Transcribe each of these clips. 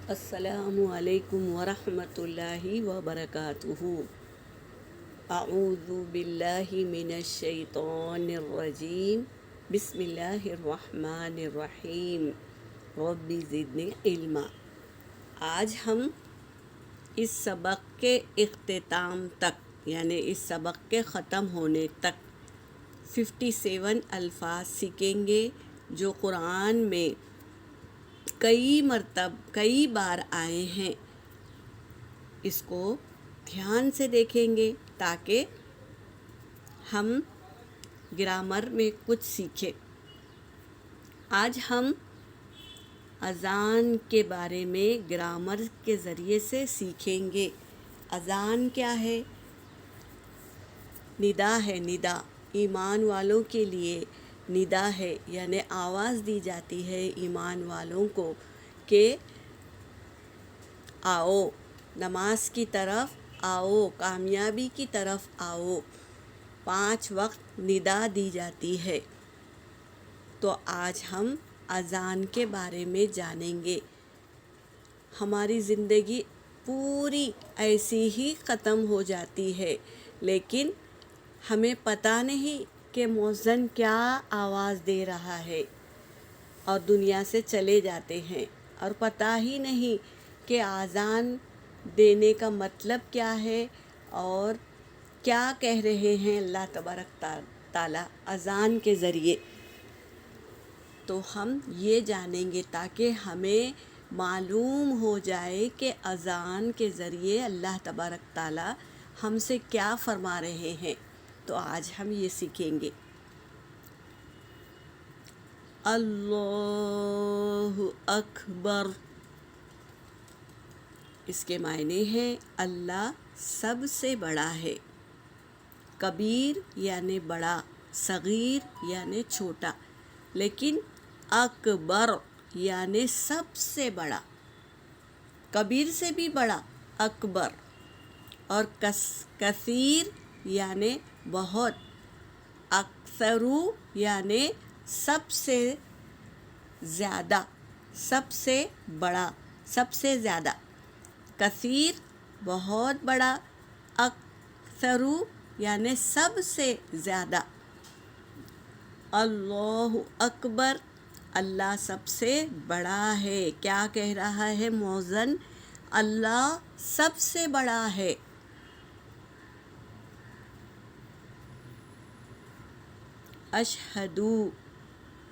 السلام علیکم ورحمۃ اللہ وبرکاتہ۔ اعوذ باللہ من الشیطان الرجیم، بسم اللہ الرحمن الرحیم، رب زدنی علما۔ آج ہم اس سبق کے اختتام تک، یعنی اس سبق کے ختم ہونے تک 57 الفاظ سیکھیں گے جو قرآن میں کئی بار آئے ہیں۔ اس کو دھیان سے دیکھیں گے تاکہ ہم گرامر میں کچھ سیکھیں۔ آج ہم اذان کے بارے میں گرامر کے ذریعے سے سیکھیں گے۔ اذان کیا ہے؟ ندا ہے، ندا ایمان والوں کے لیے ندا ہے، یعنی آواز دی جاتی ہے ایمان والوں کو کہ آؤ نماز کی طرف، آؤ کامیابی کی طرف آؤ۔ 5 وقت ندا دی جاتی ہے۔ تو آج ہم اذان کے بارے میں جانیں گے۔ ہماری زندگی پوری ایسی ہی ختم ہو جاتی ہے، لیکن ہمیں پتہ نہیں کہ مؤذن کیا آواز دے رہا ہے، اور دنیا سے چلے جاتے ہیں اور پتہ ہی نہیں کہ اذان دینے کا مطلب کیا ہے اور کیا کہہ رہے ہیں اللہ تبارک تعالیٰ اذان کے ذریعے۔ تو ہم یہ جانیں گے تاکہ ہمیں معلوم ہو جائے کہ اذان کے ذریعے اللہ تبارک تعالیٰ ہم سے کیا فرما رہے ہیں۔ تو آج ہم یہ سیکھیں گے۔ اللہ اکبر، اس کے معنی ہیں اللہ سب سے بڑا ہے۔ کبیر یعنی بڑا، صغیر یعنی چھوٹا، لیکن اکبر یعنی سب سے بڑا، کبیر سے بھی بڑا اکبر، اور کثیر یعنی بہت، اکثرو یعنی سب سے زیادہ، سب سے بڑا، سب سے زیادہ، کثیر بہت بڑا، اکثرو یعنی سب سے زیادہ۔ اللہ اکبر، اللہ سب سے بڑا ہے۔ کیا کہہ رہا ہے مؤذن؟ اللہ سب سے بڑا ہے۔ اشہدو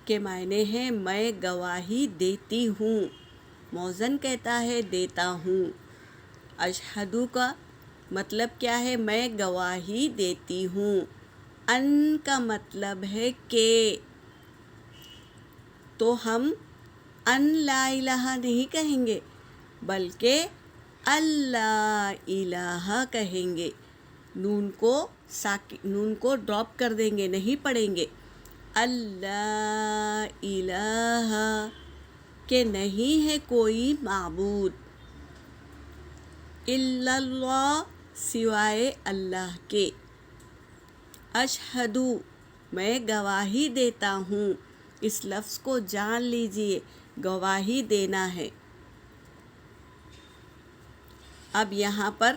کے معنی ہیں میں گواہی دیتی ہوں۔ مؤذن کہتا ہے دیتا ہوں۔ اشہدو کا مطلب کیا ہے؟ میں گواہی دیتی ہوں۔ ان کا مطلب ہے کہ، تو ہم ان لا الہ نہیں کہیں گے بلکہ اللہ الہ کہیں گے۔ نون کو ڈراپ کر دیں گے، نہیں پڑھیں گے۔ اللہ الہ کہ نہیں ہے کوئی معبود، الا اللہ سوائے اللہ کے۔ اشہدو میں گواہی دیتا ہوں، اس لفظ کو جان لیجئے، گواہی دینا ہے۔ اب یہاں پر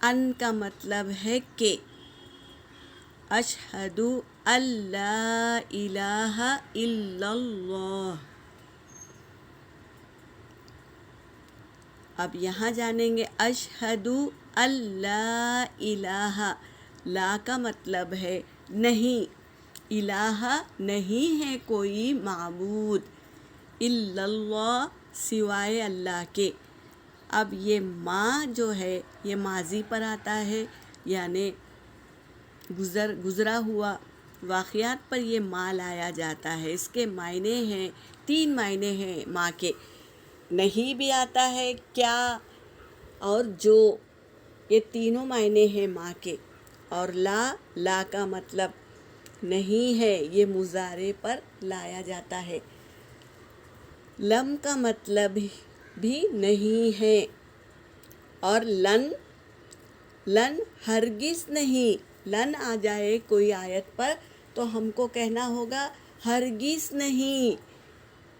ان کا مطلب ہے کہ، اشہدو اللہ الہ الا اللہ۔ اب یہاں جانیں گے اشہدو اللہ الہ، لا کا مطلب ہے نہیں، الہ نہیں ہے کوئی معبود، الا اللہ سوائے اللہ کے۔ اب یہ ما جو ہے یہ ماضی پر آتا ہے، یعنی گزرا ہوا واقعات پر یہ ما لایا جاتا ہے۔ اس کے معنی ہیں 3 معنی ہیں ما کے، نہیں بھی آتا ہے، کیا اور جو، یہ تینوں معنی ہیں ما کے۔ اور لا کا مطلب نہیں ہے، یہ مضارع پر لایا جاتا ہے۔ لم کا مطلب بھی نہیں ہے، اور لن ہرگز نہیں۔ لن آ جائے کوئی آیت پر تو ہم کو کہنا ہوگا ہرگز نہیں،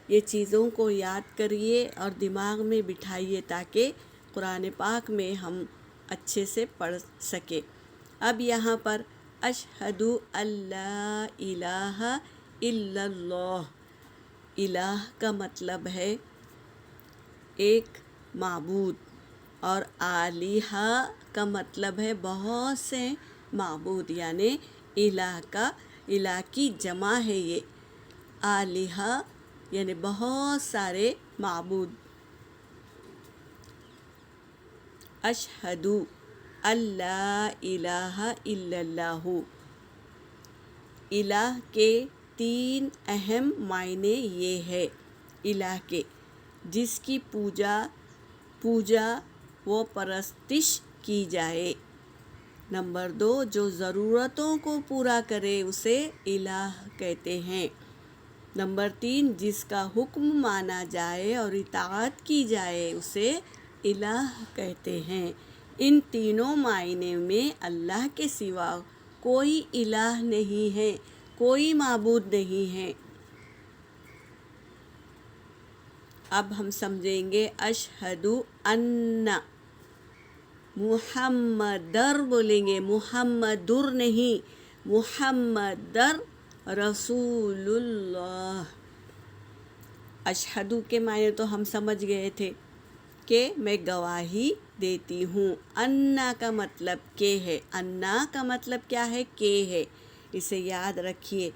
یہ چیزوں کو یاد کریے اور دماغ میں بٹھائیے تاکہ قرآن پاک میں ہم اچھے سے پڑھ سکیں۔ اب یہاں پر اشہد اللہ الہ الا اللہ، الہ کا مطلب ہے ایک معبود، اور آلیہ کا مطلب ہے بہت سے معبود، یعنی الہ کی جمع ہے یہ، آلیہ یعنی بہت سارے معبود۔ اشہد اللہ الہ الا اللہ، الہ کے 3 اہم معنی یہ ہے الہ کے، جس کی پوجا و پرستش کی جائے۔ نمبر 2، جو ضرورتوں کو پورا کرے اسے الہ کہتے ہیں۔ نمبر 3، جس کا حکم مانا جائے اور اطاعت کی جائے اسے الہ کہتے ہیں۔ ان تینوں معنی میں اللہ کے سوا کوئی الہ نہیں ہے، کوئی معبود نہیں ہے۔ اب ہم سمجھیں گے اشہد ان، محمدر بولیں گے، محمدر نہیں، محمدر رسول اللہ۔ اشہدو کے معنی تو ہم سمجھ گئے تھے کہ میں گواہی دیتی ہوں۔ انا کا مطلب کہ ہے، انا کا مطلب کیا ہے؟ کہ ہے، اسے یاد رکھیے۔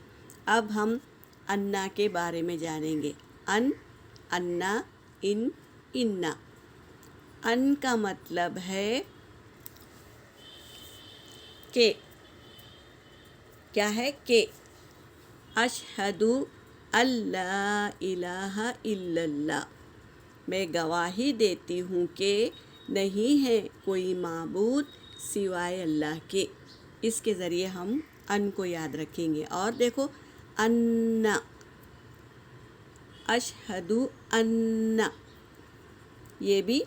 اب ہم انا کے بارے میں جانیں گے۔ انا، انا، ان کا مطلب ہے کہ، کیا ہے؟ کہ اشہد اللہ الہ الا اللہ، میں گواہی دیتی ہوں کہ نہیں ہے کوئی معبود سوائے اللہ کے۔ اس کے ذریعے ہم ان کو یاد رکھیں گے۔ اور دیکھو ان، اشہد ان، یہ بھی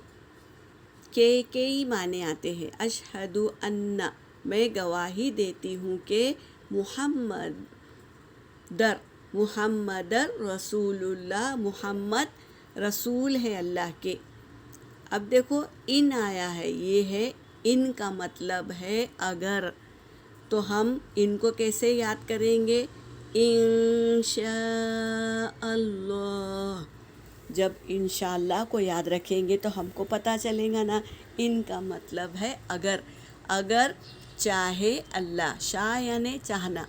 کہ ہی معنی آتے ہیں۔ اشہد ان، میں گواہی دیتی ہوں کہ محمد رسول اللہ، محمد رسول ہے اللہ کے۔ اب دیکھو ان آیا ہے، یہ ہے ان کا مطلب ہے اگر، تو ہم ان کو کیسے یاد کریں گے؟ انشاء اللہ، جب انشاءاللہ کو یاد رکھیں گے تو ہم کو پتہ چلے گا نا ان کا مطلب ہے اگر، اگر چاہے اللہ، شاء یعنی چاہنا،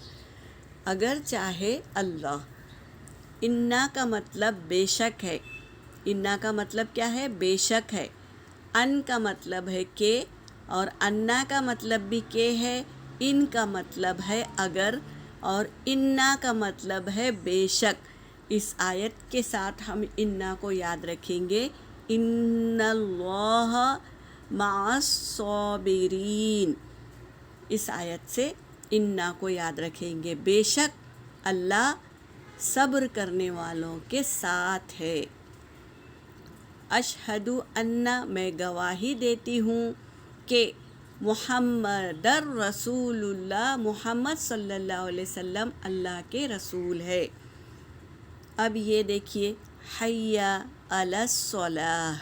اگر چاہے اللہ۔ انا کا مطلب بے شک ہے، انا کا مطلب کیا ہے؟ بے شک ہے۔ ان کا مطلب ہے کہ، اور انا کا مطلب بھی کہ ہے، ان کا مطلب ہے اگر، اور انا کا مطلب ہے بے شک۔ اس آیت کے ساتھ ہم انا کو یاد رکھیں گے، ان اللہ مع الصابرین، اس آیت سے انا کو یاد رکھیں گے، بے شک اللہ صبر کرنے والوں کے ساتھ ہے۔ اشہد ان، میں گواہی دیتی ہوں کہ محمد رسول اللہ، محمد صلی اللہ علیہ وسلم اللہ کے رسول ہے۔ اب یہ دیکھیے حی علی الصلاۃ،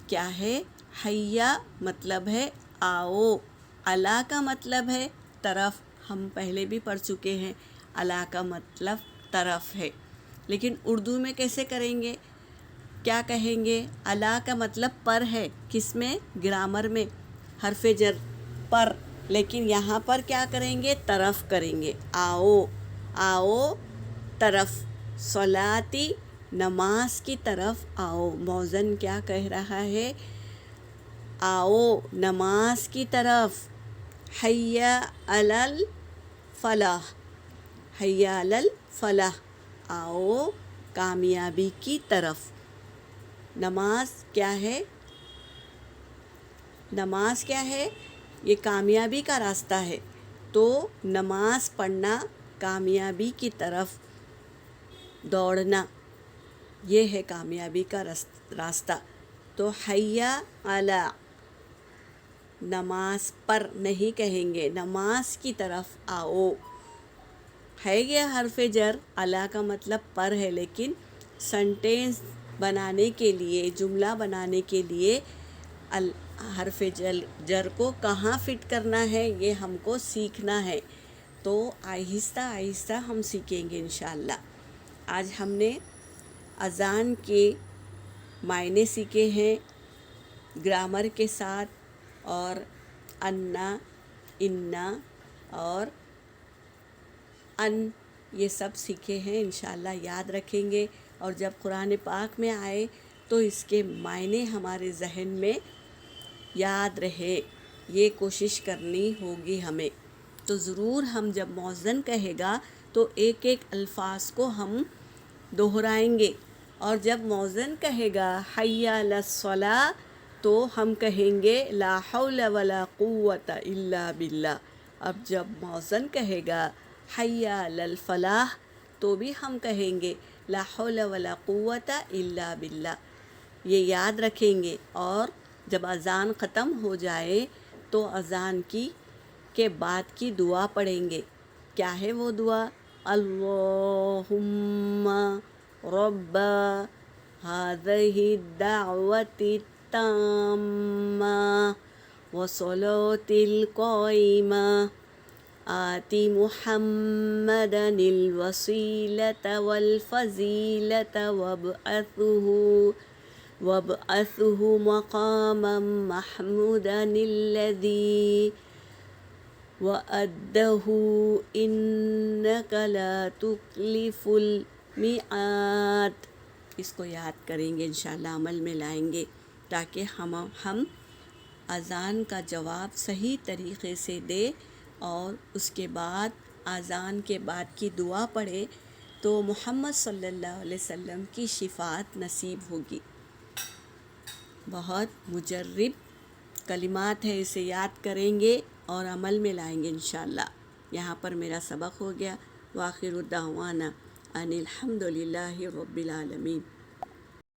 کیا ہے؟ حی مطلب ہے آؤ، علی کا مطلب ہے طرف، ہم پہلے بھی پڑھ چکے ہیں، علی کا مطلب طرف ہے، لیکن اردو میں کیسے کریں گے؟ کیا کہیں گے؟ علی کا مطلب پر ہے، کس میں؟ گرامر میں، حرف جر پر، لیکن یہاں پر کیا کریں گے؟ طرف کریں گے، آؤ، آؤ طرف، صلاتی نماز کی طرف آؤ۔ موذن کیا کہہ رہا ہے؟ آؤ نماز کی طرف، حی علی الفلاح، حی علی الفلاح، آؤ کامیابی کی طرف۔ نماز کیا ہے؟ نماز کیا ہے؟ یہ کامیابی کا راستہ ہے، تو نماز پڑھنا، کامیابی کی طرف دوڑنا، یہ ہے کامیابی کا راستہ۔ تو حی علی، نماز پر نہیں کہیں گے، نماز کی طرف آؤ، ہے یہ حرف جر، علی کا مطلب پر ہے، لیکن سنٹینس بنانے کے لیے، جملہ بنانے کے لیے حرف جر کو کہاں فٹ کرنا ہے یہ ہم کو سیکھنا ہے. تو آہستہ آہستہ ہم سیکھیں گے انشاءاللہ. آج ہم نے اذان کے معنی سیکھے ہیں گرامر کے ساتھ، اور انا، انا اور ان یہ سب سیکھے ہیں. انشاءاللہ یاد رکھیں گے، اور جب قرآن پاک میں آئے تو اس کے معنی ہمارے ذہن میں یاد رہے، یہ کوشش کرنی ہوگی ہمیں. تو ضرور ہم جب مؤذن کہے گا تو ایک ایک الفاظ کو ہم دہرائیں گے، اور جب مؤذن کہے گا حی علی الصلاۃ تو ہم کہیں گے لا حول ولا قوۃ الا باللہ. اب جب مؤذن کہے گا حی علی الفلاح تو بھی ہم کہیں گے لا حول ولا قوۃ الا باللہ. یہ یاد رکھیں گے، اور جب اذان ختم ہو جائے تو اذان کے بعد کی دعا پڑھیں گے. کیا ہے وہ دعا؟ اللہم رب هذه الدعوة التامة والصلاة القائمة آت محمدا الوسيلة والفضيلة وابعثه مقاما محمودا الذي وعدته إنك لا تخلف الميعاد. اس کو یاد کریں گے انشاءاللہ، عمل میں لائیں گے، تاکہ ہم اذان کا جواب صحیح طریقے سے دے، اور اس کے بعد اذان کے بعد کی دعا پڑھے تو محمد صلی اللہ علیہ وسلم کی شفاعت نصیب ہوگی. بہت مجرب کلمات ہے، اسے یاد کریں گے اور عمل میں لائیں گے انشاءاللہ. یہاں پر میرا سبق ہو گیا. وآخر دعوانا ان الحمد للہ رب العالمین.